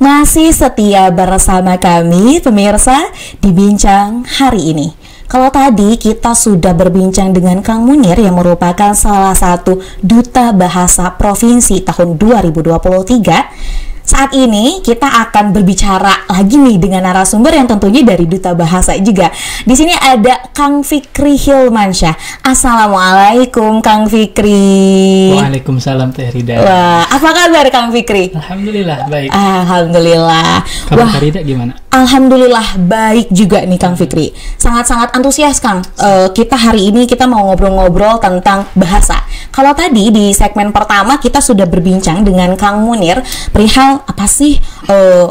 Masih setia bersama kami pemirsa di Bincang hari ini. Kalau tadi kita sudah berbincang dengan Kang Munir yang merupakan salah satu duta bahasa provinsi tahun 2023. Saat ini kita akan berbicara lagi nih dengan narasumber yang tentunya dari Duta Bahasa juga. Di sini ada Kang Fikri Hilmansyah. Assalamualaikum Kang Fikri. Waalaikumsalam Teh Rida. Wah, apa kabar Kang Fikri? Alhamdulillah baik. Alhamdulillah. Kabar Teh Rida gimana? Alhamdulillah baik juga nih Kang Fikri. Sangat-sangat antusias Kang. Kita hari ini kita mau ngobrol-ngobrol tentang bahasa. Kalau tadi di segmen pertama kita sudah berbincang dengan Kang Munir perihal apa sih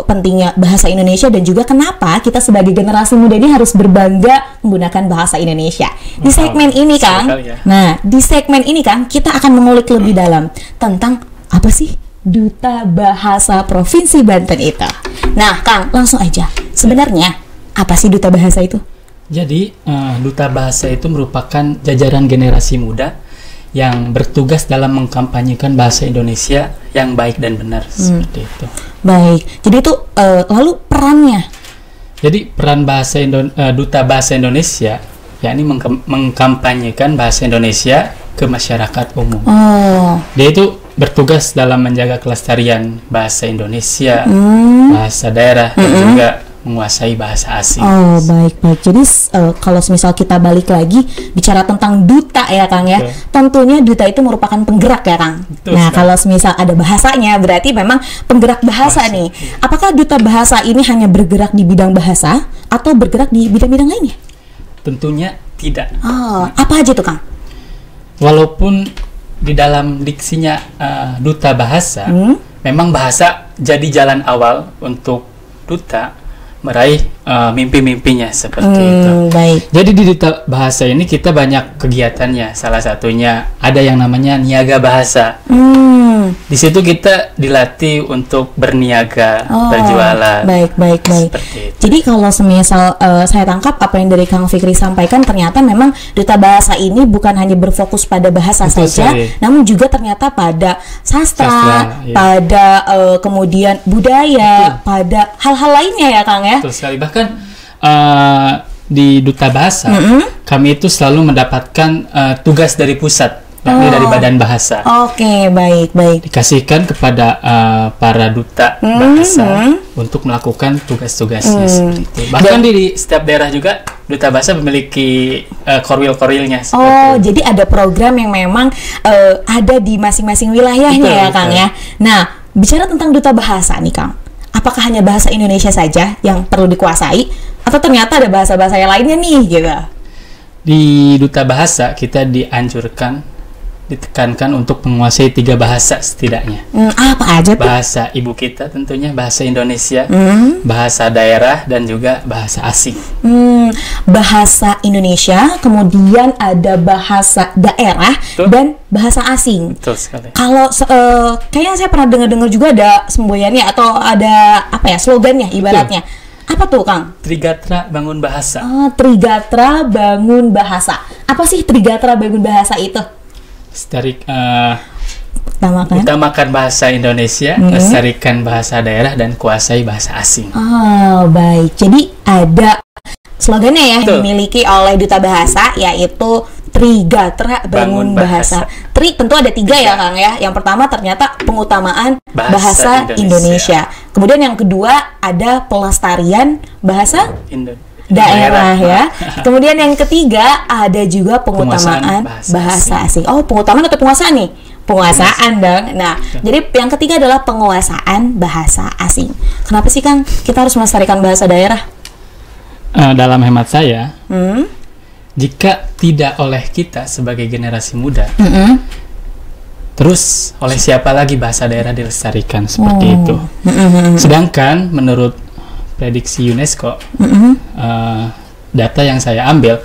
pentingnya bahasa Indonesia dan juga kenapa kita sebagai generasi muda ini harus berbangga menggunakan bahasa Indonesia. Di segmen ini Kang, di segmen ini Kang kita akan mengulik lebih dalam tentang apa sih Duta Bahasa Provinsi Banten itu. Nah Kang, langsung aja. Sebenarnya apa sih Duta Bahasa itu? Jadi Duta Bahasa itu merupakan jajaran generasi muda yang bertugas dalam mengkampanyekan bahasa Indonesia yang baik dan benar, seperti itu. Baik, jadi itu lalu perannya? Jadi peran Duta Bahasa Indonesia yakni mengkampanyekan bahasa Indonesia ke masyarakat umum. Dia itu bertugas dalam menjaga kelestarian bahasa Indonesia, bahasa daerah, dan juga menguasai bahasa asing. Baik. Jadi kalau misal kita balik lagi bicara tentang duta ya Kang ya, tentunya duta itu merupakan penggerak ya Kang. Nah kalau misal ada bahasanya berarti memang penggerak bahasa nih. Apakah duta bahasa ini hanya bergerak di bidang bahasa atau bergerak di bidang-bidang lainnya? Tentunya tidak. Apa aja tuh Kang? Walaupun di dalam diksinya duta bahasa, memang bahasa jadi jalan awal untuk duta meraih mimpi-mimpinya seperti itu. Baik. Jadi di Duta Bahasa ini kita banyak kegiatannya. Salah satunya ada yang namanya niaga bahasa. Di situ kita dilatih untuk berniaga, berjualan. Baik. Seperti itu. Jadi kalau semisal saya tangkap apa yang dari Kang Fikri sampaikan, ternyata memang Duta Bahasa ini bukan hanya berfokus pada bahasa saja, namun juga ternyata pada sastra, pada kemudian budaya, pada hal-hal lainnya ya Kang ya. Betul sekali. Bahkan di Duta Bahasa kami itu selalu mendapatkan tugas dari pusat, yakni dari Badan Bahasa. Baik. Dikasihkan kepada para duta bahasa untuk melakukan tugas-tugasnya seperti itu. Bahkan di setiap daerah juga Duta Bahasa memiliki korwil-korwilnya. Jadi ada program yang memang ada di masing-masing wilayahnya ya Kang ya. Nah, bicara tentang Duta Bahasa nih Kang, apakah hanya bahasa Indonesia saja yang perlu dikuasai atau ternyata ada bahasa-bahasa yang lainnya nih gitu? Di Duta Bahasa kita ditekankan untuk menguasai 3 bahasa setidaknya. Apa aja tuh? Bahasa ibu kita tentunya bahasa Indonesia, bahasa daerah, dan juga bahasa asing. Bahasa Indonesia, kemudian ada bahasa daerah, dan bahasa asing. Betul sekali. Kalau kayaknya saya pernah dengar juga ada semboyannya atau ada slogannya ibaratnya. Apa tuh Kang? Trigatra Bangun Bahasa. Trigatra Bangun Bahasa. Apa sih Trigatra Bangun Bahasa itu? Utamakan bahasa Indonesia, lestarikan bahasa daerah, dan kuasai bahasa asing. Baik. Jadi ada slogannya ya dimiliki oleh Duta Bahasa, yaitu Trigatra Bangun Bahasa. Tri tentu ada 3 ya Kang ya. Yang pertama ternyata pengutamaan bahasa Indonesia. Kemudian yang kedua ada pelestarian bahasa daerah ya. Kemudian yang ketiga ada juga pengutamaan bahasa asing. Pengutamaan atau penguasaan nih? Penguasaan dong. Nah, jadi yang ketiga adalah penguasaan bahasa asing. Kenapa sih Kang kita harus melestarikan bahasa daerah? Dalam hemat saya, jika tidak oleh kita sebagai generasi muda, terus oleh siapa lagi bahasa daerah dilestarikan seperti itu? Sedangkan menurut prediksi UNESCO, data yang saya ambil,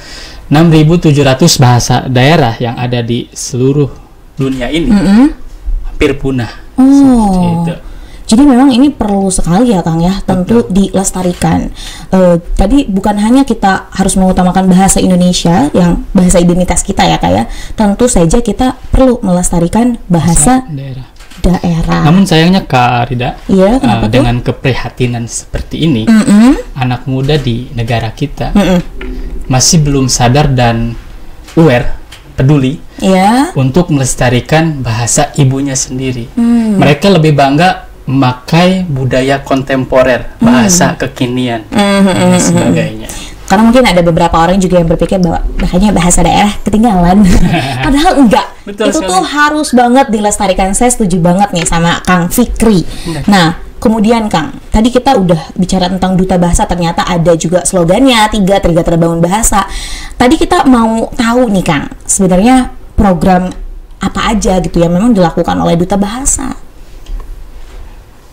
6.700 bahasa daerah yang ada di seluruh dunia ini hampir punah. Seperti itu. Jadi memang ini perlu sekali ya Kang ya, tentu dilestarikan. Tadi bukan hanya kita harus mengutamakan bahasa Indonesia yang bahasa identitas kita ya Kak ya, tentu saja kita perlu melestarikan bahasa daerah. Namun sayangnya Kak Rida, Iya, kenapa tuh? dengan keprihatinan seperti ini, anak muda di negara kita masih belum sadar dan aware, peduli Iya. untuk melestarikan bahasa ibunya sendiri. Mereka lebih bangga memakai budaya kontemporer, bahasa kekinian, dan sebagainya. Karena mungkin ada beberapa orang juga yang berpikir bahwa makanya bahasa daerah ketinggalan. Padahal enggak. Betul Itu sekali. tuh harus banget dilestarikan. Saya setuju banget nih sama Kang Fikri. Nah, kemudian Kang, tadi kita udah bicara tentang duta bahasa, ternyata ada juga slogannya, tiga terbangun bahasa. Tadi kita mau tahu nih Kang, sebenarnya program apa aja gitu yang memang dilakukan oleh duta bahasa.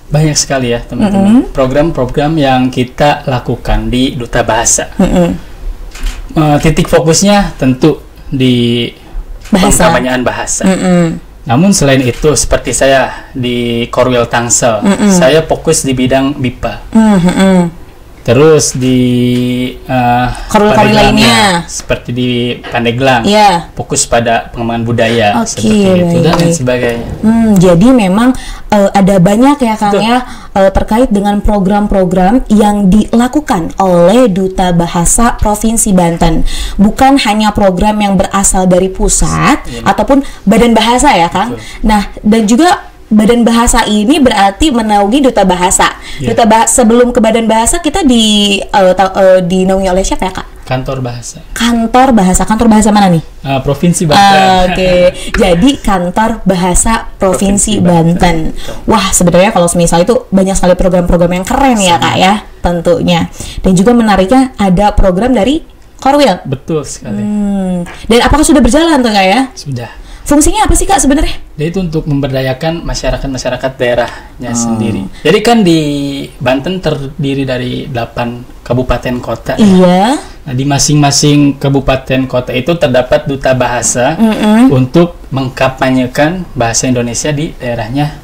Banyak sekali ya teman-teman program-program yang kita lakukan di Duta Bahasa. Titik fokusnya tentu di Bahasa. pengkampanyean bahasa. Namun selain itu, seperti saya di Korwil Tangsel, saya fokus di bidang BIPA. Terus di Korwil-korwil Pandeglang lainnya. ya, seperti di Pandeglang, Iya. fokus pada pengembangan budaya, Oke, seperti itu dan lain baik. sebagainya. Jadi memang ada banyak ya Kang Betul. ya terkait dengan program-program yang dilakukan oleh Duta Bahasa Provinsi Banten. Bukan hanya program yang berasal dari pusat ataupun badan bahasa ya Kang. Betul. Nah, dan juga badan bahasa ini berarti menaungi Duta Bahasa. Iya. Sebelum ke badan bahasa kita dinaungi oleh siapa ya Kak? Kantor Bahasa, Kantor bahasa mana nih? Provinsi Banten. Oke, jadi Kantor Bahasa Provinsi Provinsi Banten. Banten. Wah, sebenarnya kalau semisal itu banyak sekali program-program yang keren ya Kak ya, tentunya. Dan juga menariknya ada program dari Korwil. Betul sekali. Dan apakah sudah berjalan tuh Kak ya? Sudah. Fungsinya apa sih Kak sebenarnya? Jadi itu untuk memberdayakan masyarakat daerahnya sendiri. Jadi kan di Banten terdiri dari 8 kabupaten kota. Iya. Nah, di masing-masing kabupaten kota itu terdapat duta bahasa untuk mengkampanyekan bahasa Indonesia di daerahnya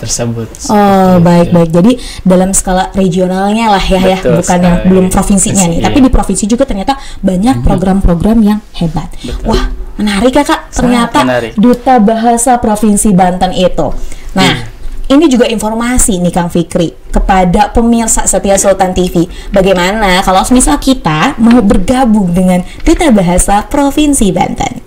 tersebut. Oh, Seperti baik-baik. Jadi dalam skala regionalnya lah ya, Betul bukan yang sekali. belum provinsinya nih. Iya. Tapi di provinsi juga ternyata banyak program-program yang hebat. Betul. Wah, menarik ya Kak. Ternyata menarik. Duta Bahasa Provinsi Banten itu. Nah, ini juga informasi nih Kang Fikri kepada pemirsa setia Sultan TV. Bagaimana kalau misal kita mau bergabung dengan Duta Bahasa Provinsi Banten?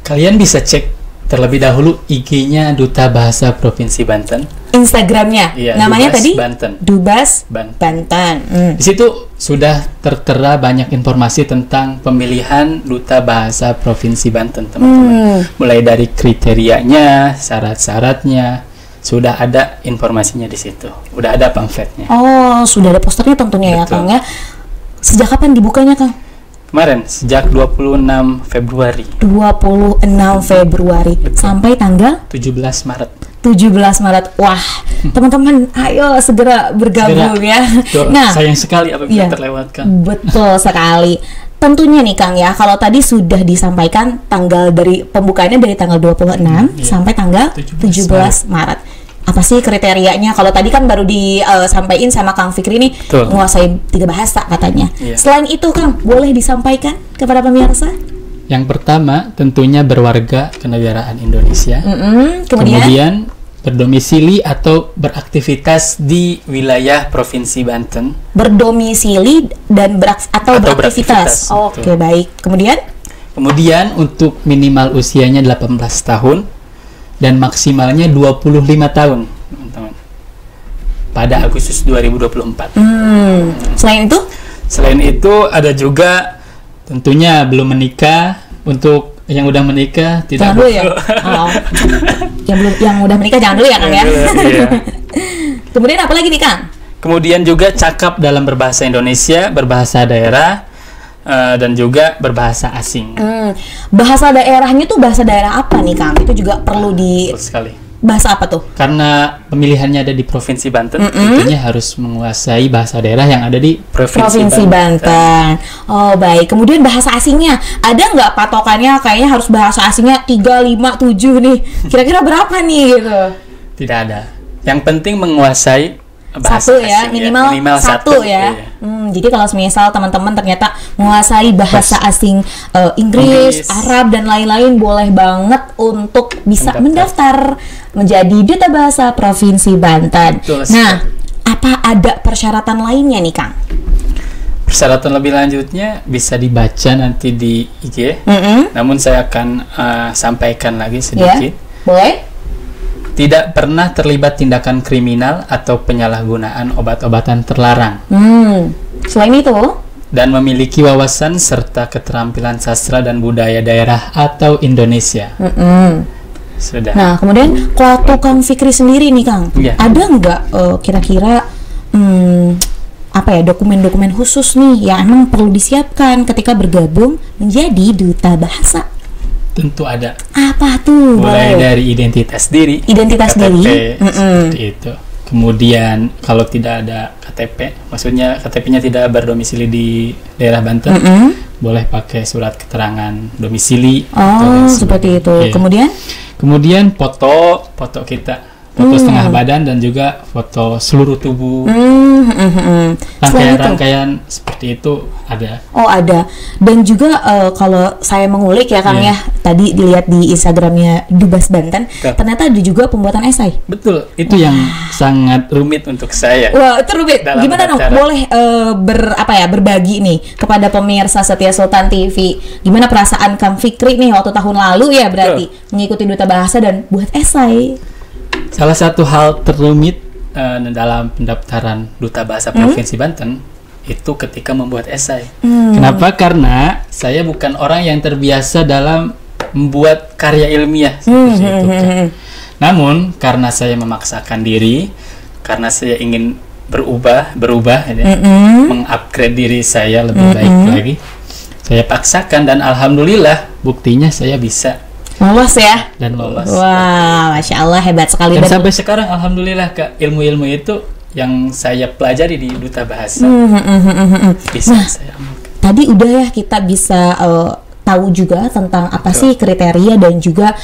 Kalian bisa cek terlebih dahulu IG-nya Duta Bahasa Provinsi Banten. Instagramnya, Iya, namanya Dubas tadi Banten. Dubas Banten. Banten. Di situ sudah tertera banyak informasi tentang pemilihan Duta Bahasa Provinsi Banten, teman-teman. Mulai dari kriterianya, syarat-syaratnya, sudah ada informasinya di situ. Udah ada pamfletnya. Oh, sudah ada posternya tentunya ya Betul. Kang ya. Sejak kapan dibukanya Kang? Kemarin, sejak 26 Februari, 26 Februari sampai tanggal 17 Maret. 17 Maret. Wah, teman-teman ayo segera bergabung ya. Tuh, Nah, sayang sekali apabila iya. terlewatkan. betul sekali. Tentunya nih Kang ya, kalau tadi sudah disampaikan tanggal dari pembukaannya dari tanggal 26 Iya. sampai tanggal 17 Maret. Apa sih kriterianya? Kalau tadi kan baru disampaikan sama Kang Fikri nih, Betul. menguasai 3 bahasa katanya. Iya. Selain itu Kang, boleh disampaikan kepada pemirsa? Yang pertama, tentunya berwarga kenegaraan Indonesia. Kemudian Berdomisili atau beraktivitas di wilayah Provinsi Banten. berdomisili dan Atau beraktivitas. beraktivitas, Oke, betul. baik. Kemudian Untuk minimal usianya 18 tahun dan maksimalnya 25 tahun, teman-teman. Pada Agustus 2024. selain itu Selain itu ada juga tentunya belum menikah. Untuk yang udah menikah tidak jangan dulu ya. perlu. Oh. yang udah menikah jangan dulu ya Kang ya. Iya. Kemudian apa lagi nih Kang? Kemudian juga cakap dalam berbahasa Indonesia, berbahasa daerah, dan juga berbahasa asing. Bahasa daerahnya tuh bahasa daerah apa nih Kang? Itu juga perlu di Betul sekali. bahasa apa tuh? Karena pemilihannya ada di Provinsi Banten, tentunya harus menguasai bahasa daerah yang ada di Provinsi Banten. Oh, baik. Kemudian bahasa asingnya, ada nggak patokannya kayaknya harus bahasa asingnya 3, 5, 7 nih. Kira-kira berapa nih gitu? Tidak ada. Yang penting menguasai bahasa satu ya, asing, minimal, satu ya. Iya. Jadi kalau misal teman-teman ternyata menguasai bahasa asing, Inggris, Arab dan lain-lain, boleh banget untuk bisa mendaftar menjadi duta bahasa Provinsi Banten. Betul Nah, apa ada persyaratan lainnya nih, Kang? Persyaratan lebih lanjutnya bisa dibaca nanti di IG. Namun saya akan sampaikan lagi sedikit. Boleh? Tidak pernah terlibat tindakan kriminal atau penyalahgunaan obat-obatan terlarang. Selain itu? Dan memiliki wawasan serta keterampilan sastra dan budaya daerah atau Indonesia. Sudah. Nah, kemudian waktu Kang Fikri sendiri nih, Kang, ada nggak kira-kira apa ya, dokumen-dokumen khusus nih yang emang perlu disiapkan ketika bergabung menjadi duta bahasa? Tentu ada. Apa tuh? Mulai dari identitas diri, KTP, seperti itu. Kemudian kalau tidak ada KTP, maksudnya KTP-nya tidak berdomisili di daerah Banten, boleh pakai surat keterangan domisili. Seperti itu. Yeah. Kemudian foto kita, foto setengah badan dan juga foto seluruh tubuh. Rangkaian seperti itu ada. Ada. Dan juga kalau saya mengulik ya, Kang, ya, tadi dilihat di Instagramnya Dubas Banten, ternyata ada juga pembuatan esai. Betul, itu yang sangat rumit untuk saya. Wah, itu rumit. Gimana dong? Boleh berbagi nih kepada pemirsa Setia Sultan TV. Gimana perasaan Kang Fikri nih waktu tahun lalu ya, berarti mengikuti duta bahasa dan buat esai? Salah satu hal terrumit dalam pendaftaran duta bahasa Provinsi Banten itu ketika membuat esai. Kenapa? Karena saya bukan orang yang terbiasa dalam membuat karya ilmiah seperti itu. Namun karena saya memaksakan diri, karena saya ingin berubah, mengupgrade diri saya lebih baik lagi, saya paksakan dan alhamdulillah buktinya saya bisa. Lolos ya? Dan lolos. Wah, Masya Allah, hebat sekali. Dan sampai sekarang alhamdulillah, Kak, ilmu-ilmu itu yang saya pelajari di duta bahasa bisa saya amalkan. Tadi udah ya, kita bisa tahu juga tentang apa sih kriteria dan juga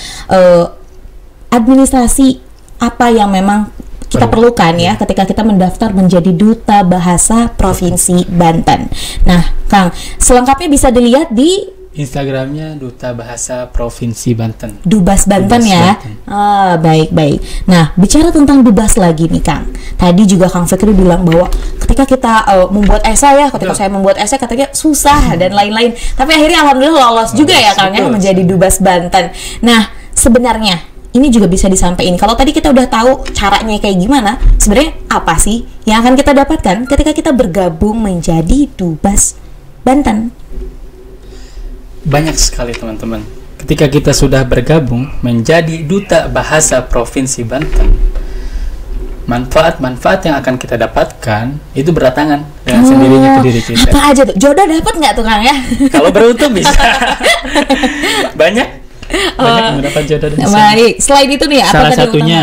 administrasi apa yang memang kita perlukan ya ketika kita mendaftar menjadi duta bahasa Provinsi Banten. Nah, Kang, selengkapnya bisa dilihat di Instagramnya Duta Bahasa Provinsi Banten. Dubas Banten ya. Baik. Nah, bicara tentang Dubas lagi nih, Kang. Tadi juga Kang Fikri bilang bahwa ketika kita membuat esai ya, ketika saya membuat esai katanya susah dan lain-lain. Tapi akhirnya alhamdulillah lolos juga ya, Kang, ya, menjadi Dubas Banten. Nah, sebenarnya ini juga bisa disampaikan. Kalau tadi kita udah tahu caranya kayak gimana, sebenarnya apa sih yang akan kita dapatkan ketika kita bergabung menjadi Dubas Banten? Banyak sekali, teman-teman. Ketika kita sudah bergabung menjadi Duta Bahasa Provinsi Banten, manfaat-manfaat yang akan kita dapatkan itu berdatangan dengan sendirinya ke diri kita. Apa aja tuh? Jodoh dapat nggak tuh, Kang, ya? Kalau beruntung bisa. banyak yang mendapat jodoh dan baik. Selain itu nih, apa salah tadi satunya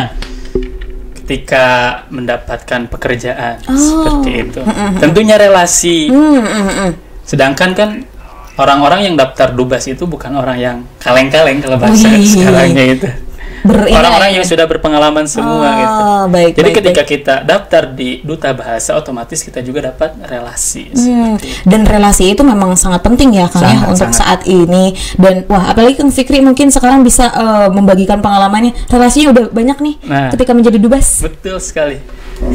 ketika mendapatkan pekerjaan seperti itu. Tentunya relasi. Sedangkan kan orang-orang yang daftar Dubas itu bukan orang yang kaleng-kaleng kalau bahasa sekarangnya itu. Orang-orang yang sudah berpengalaman semua gitu. Jadi ketika kita daftar di Duta Bahasa, otomatis kita juga dapat relasi. Dan relasi itu memang sangat penting ya, Kang, ya, untuk saat ini. Dan wah, apalagi Kang Fikri mungkin sekarang bisa membagikan pengalamannya. Relasinya udah banyak nih ketika menjadi Dubas. Betul sekali.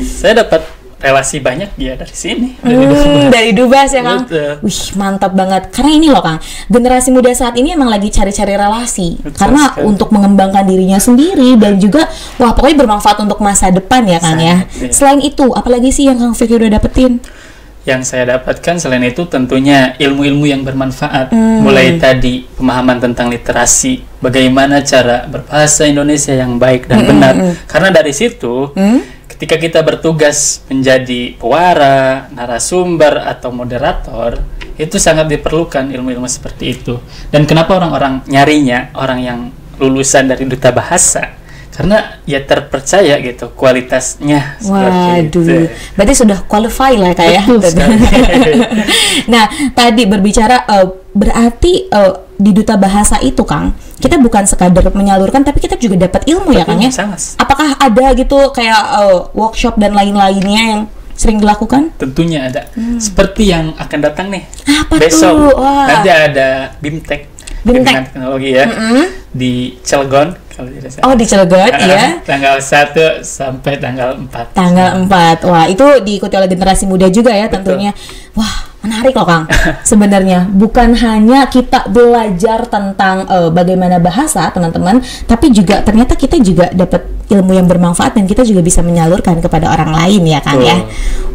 Saya dapat relasi banyak ya dari sini, dari Dubas ya, Kang. Wih, mantap banget. Karena ini loh, Kang, generasi muda saat ini emang lagi cari-cari relasi. Karena untuk mengembangkan dirinya sendiri dan juga wah, pokoknya bermanfaat untuk masa depan ya, Kang, ya. Selain itu, apalagi sih yang Kang Fikri udah dapetin? Yang saya dapatkan selain itu tentunya ilmu-ilmu yang bermanfaat. Mulai tadi pemahaman tentang literasi, bagaimana cara berbahasa Indonesia yang baik dan benar. Karena dari situ ketika kita bertugas menjadi pewara, narasumber, atau moderator, itu sangat diperlukan ilmu-ilmu seperti itu. Dan kenapa orang-orang nyarinya orang yang lulusan dari Duta Bahasa? karena ya terpercaya gitu kualitasnya seperti itu. Waduh, berarti sudah qualify lah Kak ya. Nah, tadi berbicara berarti di Duta Bahasa itu Kang, kita bukan sekadar menyalurkan tapi kita juga dapat ilmu ya Kang ya. Sangat. Apakah ada gitu kayak workshop dan lain-lainnya yang sering dilakukan? Tentunya ada. Seperti yang akan datang nih. Apa besok tuh? Wah. nanti ada BIMTEK, bimbingan teknologi ya, di Cilegon kalau tidak salah. Oh, di Cilegon ya. Tanggal 1 sampai tanggal 4. Tanggal 4. Wah, itu diikuti oleh generasi muda juga ya tentunya. Wah, menarik loh Kang. Sebenarnya bukan hanya kita belajar tentang bagaimana bahasa teman-teman, tapi juga ternyata kita juga dapat ilmu yang bermanfaat dan kita juga bisa menyalurkan kepada orang lain ya Kang ya.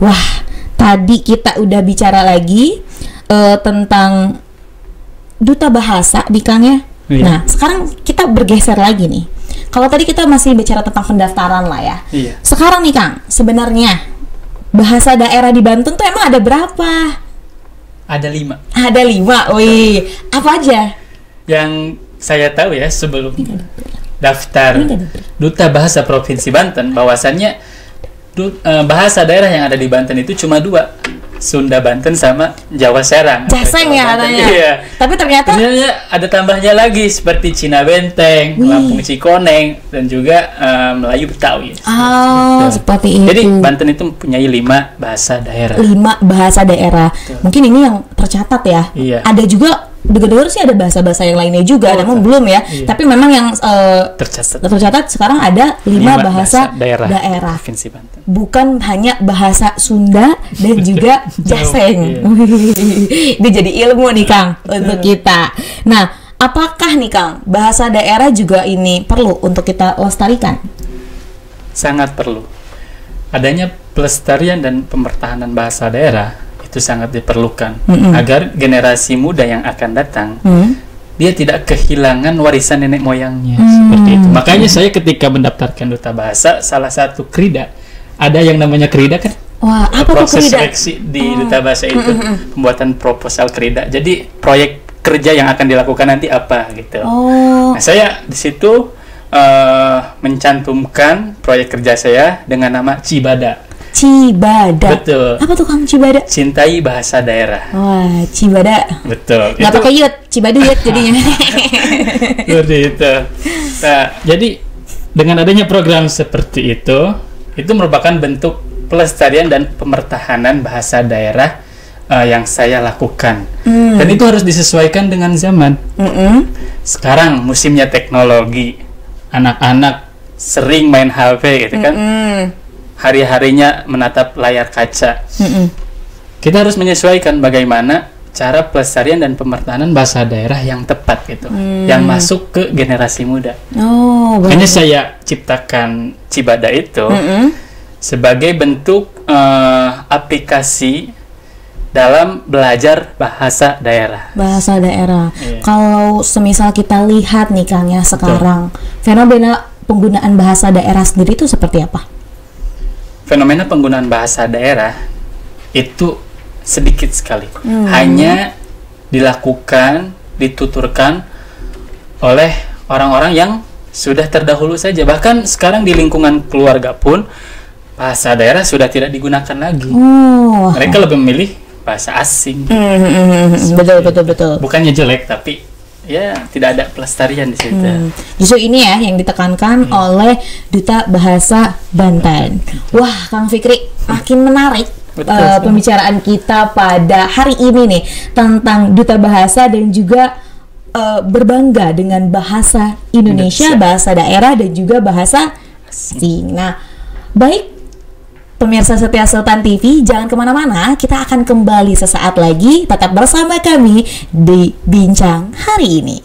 Wah, tadi kita udah bicara lagi tentang Duta Bahasa di Kang ya. Iya. Nah, sekarang kita bergeser lagi nih. Kalau tadi kita masih bicara tentang pendaftaran lah ya. Iya. Sekarang nih Kang, sebenarnya bahasa daerah di Banten tuh emang ada berapa? Ada 5. Ada 5, wih. Apa aja? Yang saya tahu ya sebelum daftar Duta Bahasa Provinsi Banten, bahwasannya bahasa daerah yang ada di Banten itu cuma 2. Sunda Banten sama Jawa Serang. Jaseng ya katanya. Iya. Tapi ternyata ada tambahnya lagi seperti Cina Benteng, Lampung Cikoneng, dan juga Melayu Betawi. Oh, seperti itu. Jadi Banten itu mempunyai 5 bahasa daerah. 5 bahasa daerah. Mungkin ini yang tercatat ya. Iya. Ada juga dengar sih ada bahasa-bahasa yang lainnya juga, namun belum ya. Iya. Tapi memang yang tercatat sekarang ada 5 bahasa daerah. Provinsi Banten. Bukan hanya bahasa Sunda dan juga Jaseng. Ini jadi ilmu nih Kang untuk kita. Nah, apakah nih Kang bahasa daerah juga ini perlu untuk kita lestarikan? Sangat perlu. Adanya pelestarian dan pemertahanan bahasa daerah itu sangat diperlukan agar generasi muda yang akan datang dia tidak kehilangan warisan nenek moyangnya seperti itu. Makanya saya ketika mendaftarkan Duta Bahasa, salah satu krida ada yang namanya krida kan? Wah, apa proses krida? seleksi di Duta Bahasa itu pembuatan proposal krida. Jadi proyek kerja yang akan dilakukan nanti apa gitu. Nah, saya di situ mencantumkan proyek kerja saya dengan nama Cibada. Cibada. Betul. Apa tuh Kang Cibada? Cintai bahasa daerah. Wah, Cibada. Betul. Nggak pakai yut, Cibaduyut jadinya. Seperti itu. Nah, jadi dengan adanya program seperti itu merupakan bentuk pelestarian dan pemertahanan bahasa daerah yang saya lakukan. Dan itu harus disesuaikan dengan zaman. Sekarang musimnya teknologi, anak-anak sering main HP gitu kan. Hari-harinya menatap layar kaca. Kita harus menyesuaikan bagaimana cara pelestarian dan pemertahanan bahasa daerah yang tepat gitu, yang masuk ke generasi muda. Makanya saya ciptakan Cibada itu sebagai bentuk aplikasi dalam belajar bahasa daerah. Bahasa daerah. Iya. Kalau semisal kita lihat nih Kang ya sekarang, fenomena penggunaan bahasa daerah sendiri itu seperti apa? Fenomena penggunaan bahasa daerah itu sedikit sekali. Hanya dilakukan, dituturkan oleh orang-orang yang sudah terdahulu saja. Bahkan sekarang di lingkungan keluarga pun bahasa daerah sudah tidak digunakan lagi. Mereka lebih memilih bahasa asing. Betul. Bukannya jelek, tapi ya tidak ada pelestarian di situ. Justru ini ya yang ditekankan oleh Duta Bahasa Banten. Wah, Kang Fikri, makin menarik pembicaraan kita pada hari ini nih tentang Duta Bahasa dan juga berbangga dengan bahasa Indonesia, bahasa daerah dan juga bahasa asing. Nah, baik pemirsa setia Sultan TV, jangan kemana-mana, kita akan kembali sesaat lagi, tetap bersama kami di Bincang Hari Ini.